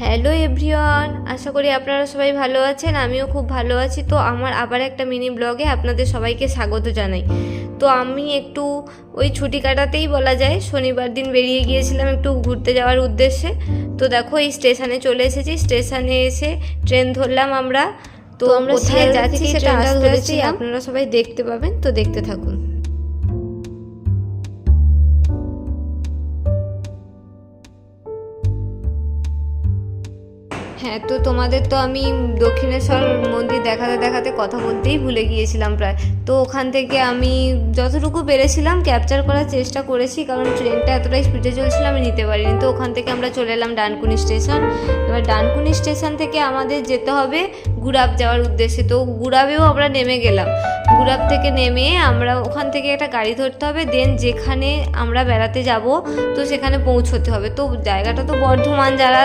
Hello everyone, আশা করি আপনারা সবাই ভালো আছেন। আমিও খুব ভালো আছি। তো আমার আবার একটা মিনি ব্লগে আপনাদের সবাইকে স্বাগত জানাই। তো আমি একটু ওই ছুটি কাটাতেই বলা যায় শনিবার দিন বেরিয়ে গিয়েছিলাম একটু ঘুরতে যাওয়ার উদ্দেশ্যে। তো দেখো এই স্টেশনে চলে এসেছি। স্টেশনে এসে ট্রেন ধরলাম আমরা। তো আমরা কোথায় যাচ্ছি সেটা আস্তে আস্তে আপনারা সবাই দেখতে পাবেন। তো দেখতে থাকুন। হ্যাঁ, তো তোমাদের তো আমি দক্ষিণেশ্বর মন্দির দেখাতে দেখাতে কথা বলতেই ভুলে গিয়েছিলাম প্রায়। তো ওখান থেকে আমি যতটুকু পেরেছিলাম ক্যাপচার করার চেষ্টা করেছি, কারণ ট্রেনটা এতটাই স্পিডে চলছিল আমি নিতে পারিনি। তো ওখান থেকে আমরা চলে এলাম ডানকুনি স্টেশন। এবার ডানকুনি স্টেশন থেকে আমাদের যেতে হবে গুড়াব যাওয়ার উদ্দেশ্যে। তো গুড়াবেও আমরা নেমে গেলাম। গুড়াব থেকে নেমে আমরা ওখান থেকে একটা গাড়ি ধরতে হবে, দেন যেখানে আমরা বেড়াতে যাব তো সেখানে পৌঁছতে হবে। তো জায়গাটা তো বর্ধমান, যারা